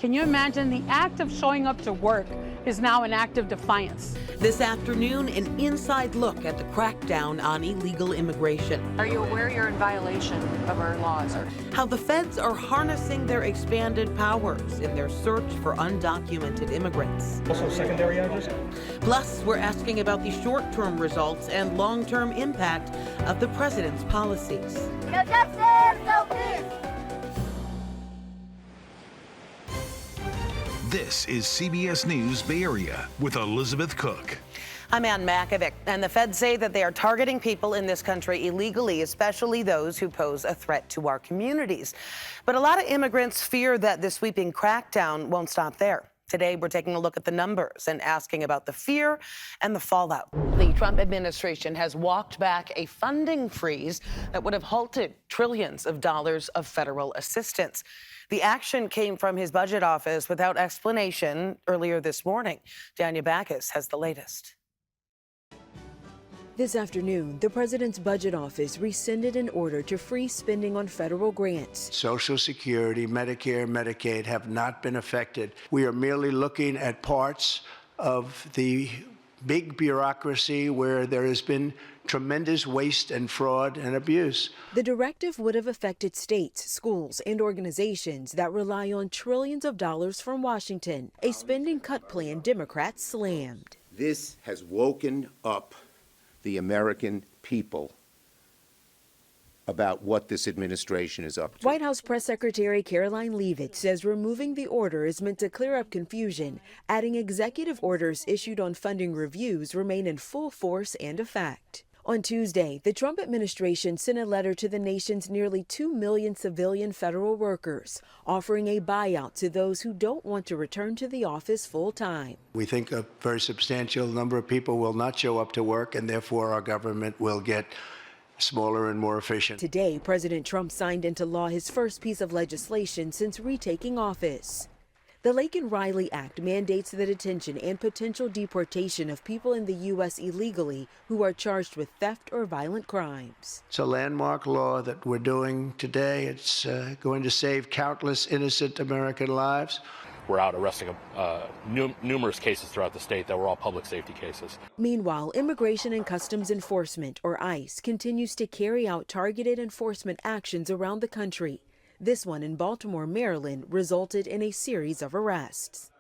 Can you imagine the act of showing up to work is now an act of defiance? This afternoon, an inside look at the crackdown on illegal immigration. Are you aware you're in violation of our laws? How the feds are harnessing their expanded powers in their search for undocumented immigrants. Also secondary address? Plus, we're asking about the short-term results and long-term impact of the president's policies. No justice, no peace. This is CBS News Bay Area with Elizabeth Cook. I'm Makovec, and the feds say that they are targeting people in this country illegally, especially those who pose a threat to our communities. But a lot of immigrants fear that the sweeping crackdown won't stop there. Today, we're taking a look at the numbers and asking about the fear and the fallout. The Trump administration has walked back a funding freeze that would have halted trillions of dollars of federal assistance. The action came from his budget office without explanation earlier this morning. Danya Backus has the latest. This afternoon, the president's budget office rescinded an order to freeze spending on federal grants. Social Security, Medicare, Medicaid have not been affected. We are merely looking at parts of the big bureaucracy where there has been tremendous waste and fraud and abuse. The directive would have affected states, schools, and organizations that rely on trillions of dollars from Washington, a spending cut plan Democrats slammed. This has woken up the American people about what this administration is up to. White House Press Secretary Caroline Leavitt says removing the order is meant to clear up confusion, adding executive orders issued on funding reviews remain in full force and effect. On Tuesday, the Trump administration sent a letter to the nation's nearly 2 million civilian federal workers, offering a buyout to those who don't want to return to the office full time. We think a very substantial number of people will not show up to work, and therefore our government will get smaller and more efficient. Today, President Trump signed into law his first piece of legislation since retaking office. The Laken Riley Act mandates the detention and potential deportation of people in the U.S. illegally who are charged with theft or violent crimes. It's a landmark law that we're doing today. It's going to save countless innocent American lives. We're out arresting numerous cases throughout the state that were all public safety cases. Meanwhile, Immigration and Customs Enforcement, or ICE, continues to carry out targeted enforcement actions around the country. This one in Baltimore, Maryland, resulted in a series of arrests.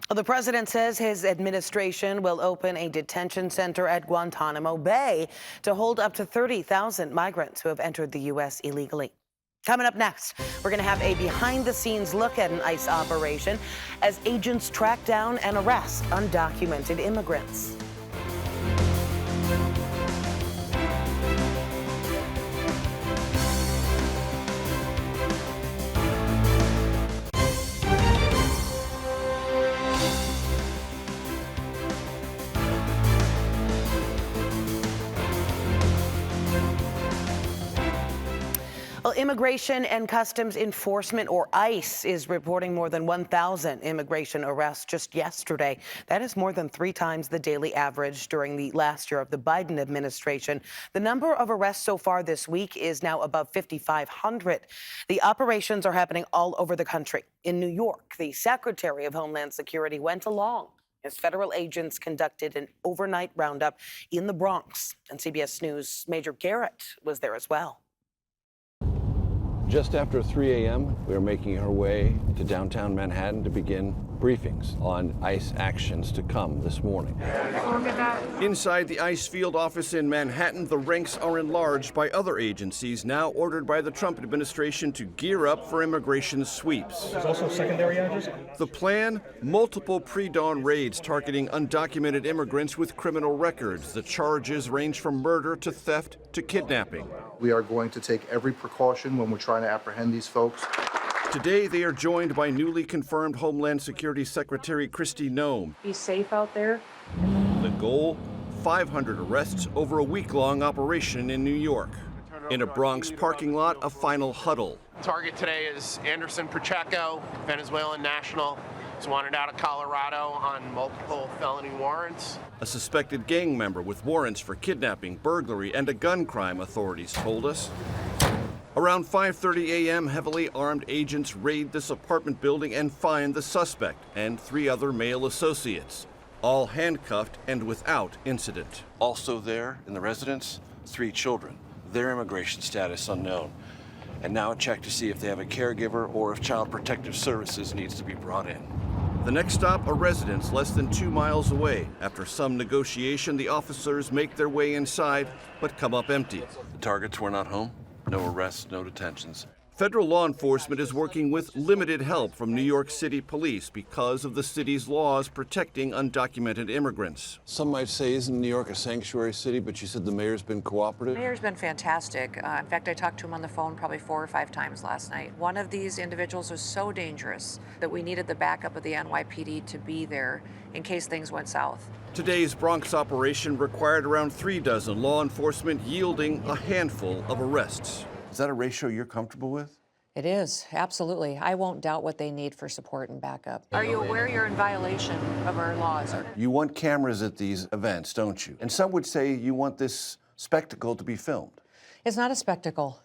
The president says his administration will open a detention center at Guantanamo Bay to hold up to 30,000 migrants who have entered the U.S. illegally. Coming up next, we're going to have a behind-the-scenes look at an ICE operation as agents track down and arrest undocumented immigrants. Well, Immigration and Customs Enforcement, or ICE, is reporting more than 1,000 immigration arrests just yesterday. That is more than 3 times the daily average during the last year of the Biden administration. The number of arrests so far this week is now above 5,500. The operations are happening all over the country. In New York, the Secretary of Homeland Security went along as federal agents conducted an overnight roundup in the Bronx. And CBS News' Major Garrett was there as well. Just after 3 a.m., we are making our way to downtown Manhattan to begin briefings on ICE actions to come this morning. Inside the ICE field office in Manhattan, the ranks are enlarged by other agencies now ordered by the Trump administration to gear up for immigration sweeps. There's also secondary address? The plan, multiple pre-dawn raids targeting undocumented immigrants with criminal records. The charges range from murder to theft to kidnapping. We are going to take every precaution when we're trying to apprehend these folks. Today, they are joined by newly confirmed Homeland Security Secretary Kristi Noem. Be safe out there. The goal, 500 arrests over a week-long operation in New York. In a Bronx parking lot, a final huddle. Target today is Anderson Pacheco, Venezuelan national. He's wanted out of Colorado on multiple felony warrants. A suspected gang member with warrants for kidnapping, burglary, and a gun crime, authorities told us. Around 5:30 a.m., heavily armed agents raid this apartment building and find the suspect and 3 other male associates, all handcuffed and without incident. Also there in the residence, 3 children, their immigration status unknown. And now a check to see if they have a caregiver or if Child Protective Services needs to be brought in. The next stop, a residence less than 2 miles away. After some negotiation, the officers make their way inside, but come up empty. The targets were not home. No arrests, no detentions. Federal law enforcement is working with limited help from New York City police because of the city's laws protecting undocumented immigrants. Some might say, isn't New York a sanctuary city? But you said the mayor's been cooperative? The mayor's been fantastic. In fact, I talked to him on the phone probably 4 or 5 times last night. One of these individuals was so dangerous that we needed the backup of the NYPD to be there in case things went south. Today's Bronx operation required around 36 law enforcement, yielding a handful of arrests. Is that a ratio you're comfortable with? It is, absolutely. I won't doubt what they need for support and backup. Are you aware you're in violation of our laws? You want cameras at these events, don't you? And some would say you want this spectacle to be filmed. It's not a spectacle.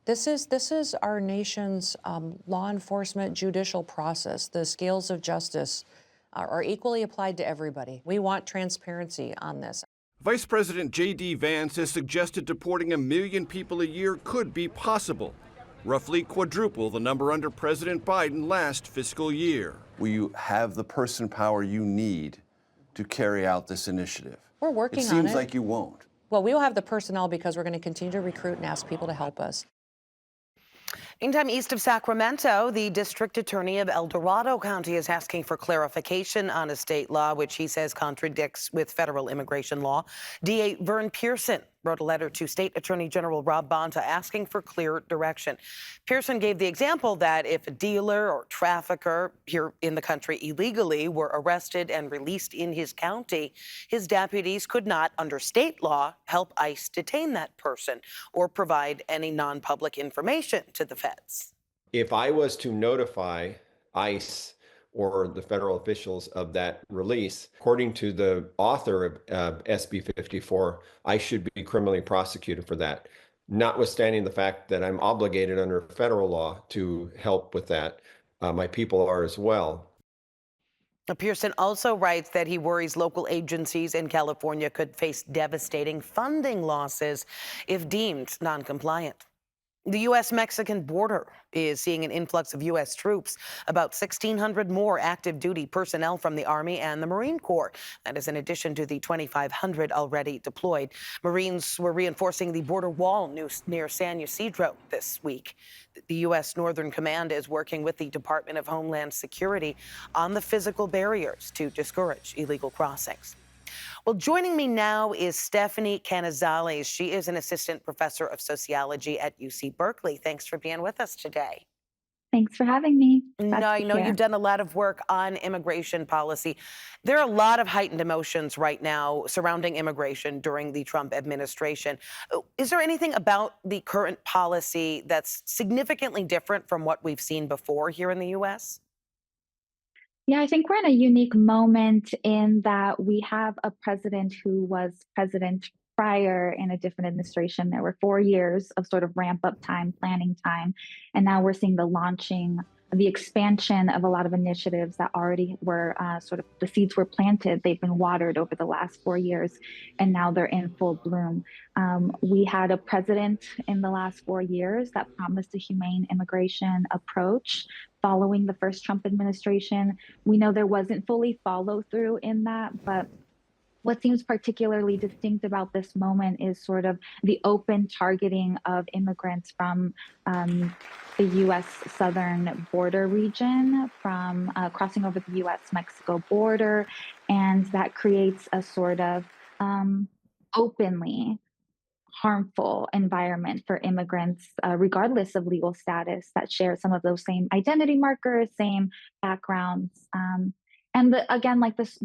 This is our nation's law enforcement judicial process. The scales of justice are equally applied to everybody. We want transparency on this. Vice President J.D. Vance has suggested deporting 1 million people a year could be possible, roughly quadruple the number under President Biden last fiscal year. Will you have the person power you need to carry out this initiative? We're working on it. It seems like you won't. Well, we will have the personnel because we're going to continue to recruit and ask people to help us. Meantime, east of Sacramento, the district attorney of El Dorado County is asking for clarification on a state law which he says contradicts with federal immigration law. DA Vern Pearson wrote a letter to State Attorney General Rob Bonta asking for clear direction. Pearson gave the example that if a dealer or trafficker here in the country illegally were arrested and released in his county, his deputies could not, under state law, help ICE detain that person or provide any non-public information to the feds. If I was to notify ICE or the federal officials of that release, according to the author of SB 54, I should be criminally prosecuted for that, notwithstanding the fact that I'm obligated under federal law to help with that. My people are as well. Pearson also writes that he worries local agencies in California could face devastating funding losses if deemed non-compliant. The U.S.-Mexican border is seeing an influx of U.S. troops, about 1,600 more active duty personnel from the Army and the Marine Corps. That is in addition to the 2,500 already deployed. Marines were reinforcing the border wall near San Ysidro this week. The U.S. Northern Command is working with the Department of Homeland Security on the physical barriers to discourage illegal crossings. Well, joining me now is Stephanie Canizales. She is an assistant professor of sociology at UC Berkeley. Thanks for being with us today. Thanks for having me. I know you've done a lot of work on immigration policy. There are a lot of heightened emotions right now surrounding immigration during the Trump administration. Is there anything about the current policy that's significantly different from what we've seen before here in the U.S.? Yeah, I think we're in a unique moment in that we have a president who was president prior in a different administration. There were 4 years of sort of ramp up time, planning time. And now we're seeing the launching, the expansion of a lot of initiatives that already were sort of the seeds were planted. They've been watered over the last 4 years, and now they're in full bloom. We had a president in the last 4 years that promised a humane immigration approach following the first Trump administration. We know there wasn't fully follow through in that, but what seems particularly distinct about this moment is sort of the open targeting of immigrants from the U.S. southern border region, from crossing over the U.S.-Mexico border, and that creates a sort of openly harmful environment for immigrants, regardless of legal status, that share some of those same identity markers, same backgrounds. And again, like this,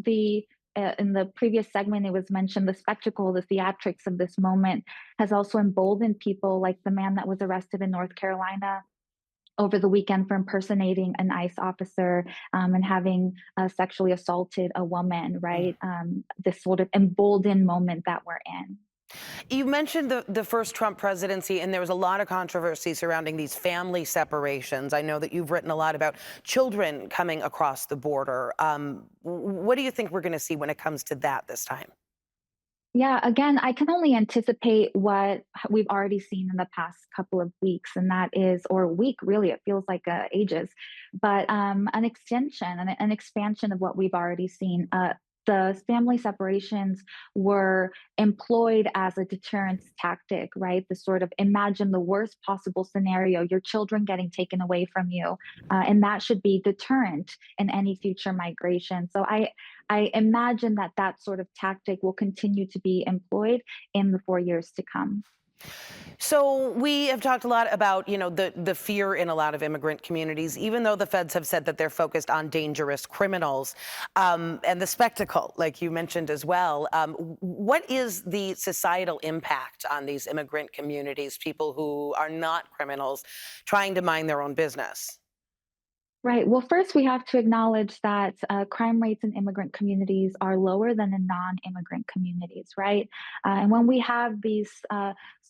in the previous segment, it was mentioned the spectacle, the theatrics of this moment has also emboldened people like the man that was arrested in North Carolina over the weekend for impersonating an ICE officer and having sexually assaulted a woman, right? This sort of emboldened moment that we're in. You mentioned the first Trump presidency, and there was a lot of controversy surrounding these family separations. I know that you've written a lot about children coming across the border. What do you think we're going to see when it comes to that this time? Yeah, again, I can only anticipate what we've already seen in the past couple of weeks, and that is, or week really, it feels like ages, but an extension and an expansion of what we've already seen. The family separations were employed as a deterrence tactic, right? The sort of imagine the worst possible scenario, your children getting taken away from you, and that should be deterrent in any future migration. So I imagine that that sort of tactic will continue to be employed in the 4 years to come. So we have talked a lot about, the fear in a lot of immigrant communities, even though the feds have said that they're focused on dangerous criminals, and the spectacle, like you mentioned as well. What is the societal impact on these immigrant communities, people who are not criminals, trying to mind their own business? Right. Well, first, we have to acknowledge that crime rates in immigrant communities are lower than in non immigrant communities, right? And when we have these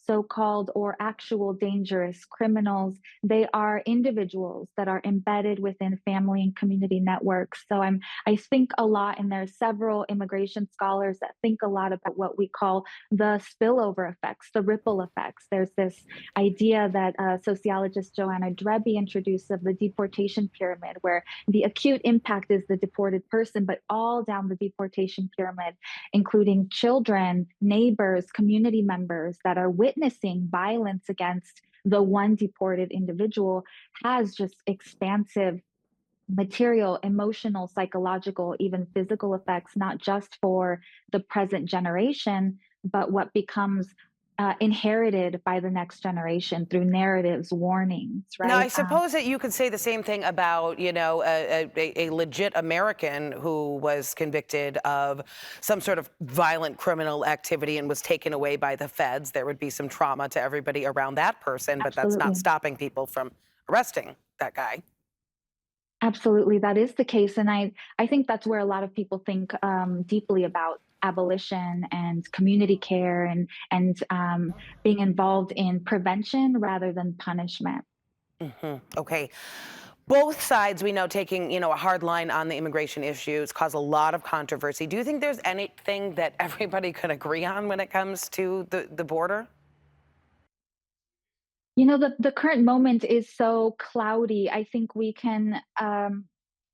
so called or actual dangerous criminals, they are individuals that are embedded within family and community networks. So I think a lot, and there are several immigration scholars that think a lot about what we call the spillover effects, the ripple effects. There's this idea that sociologist Joanna Drebie introduced of the deportation pyramid, where the acute impact is the deported person, but all down the deportation pyramid, including children, neighbors, community members that are witnessing violence against the one deported individual, has just expansive material, emotional, psychological, even physical effects, not just for the present generation, but what becomes inherited by the next generation through narratives, warnings, right? Now, I suppose that you could say the same thing about, a legit American who was convicted of some sort of violent criminal activity and was taken away by the feds. There would be some trauma to everybody around that person, but that's not Absolutely. stopping people from arresting that guy. Absolutely, that is the case. And I think that's where a lot of people think deeply about abolition and community care and being involved in prevention rather than punishment. Okay. Both sides, we know, taking, a hard line on the immigration issues cause a lot of controversy. Do you think there's anything that everybody could agree on when it comes to the border? The current moment is so cloudy. I think we can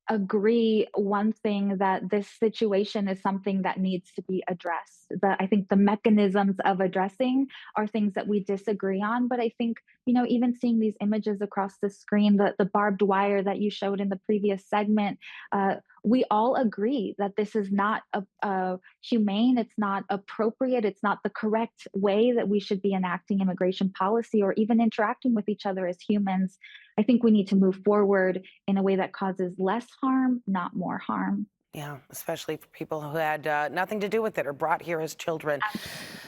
agree one thing, that this situation is something that needs to be addressed. I think the mechanisms of addressing are things that we disagree on. But I think, even seeing these images across the screen, the barbed wire that you showed in the previous segment, we all agree that this is not humane, it's not appropriate, it's not the correct way that we should be enacting immigration policy or even interacting with each other as humans. I think we need to move forward in a way that causes less harm, not more harm. Yeah, especially for people who had nothing to do with it or brought here as children.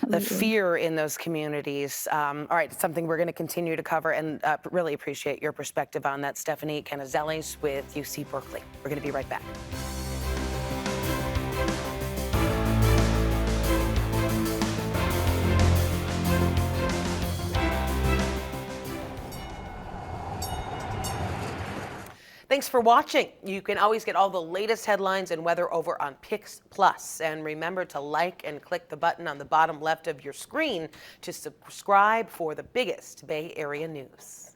The Absolutely. fear in those communities. All right, it's something we're going to continue to cover, and really appreciate your perspective on that. Stephanie Canizeles with UC Berkeley. We're going to be right back. Thanks for watching. You can always get all the latest headlines and weather over on KPIX Plus. And remember to like and click the button on the bottom left of your screen to subscribe for the biggest Bay Area news.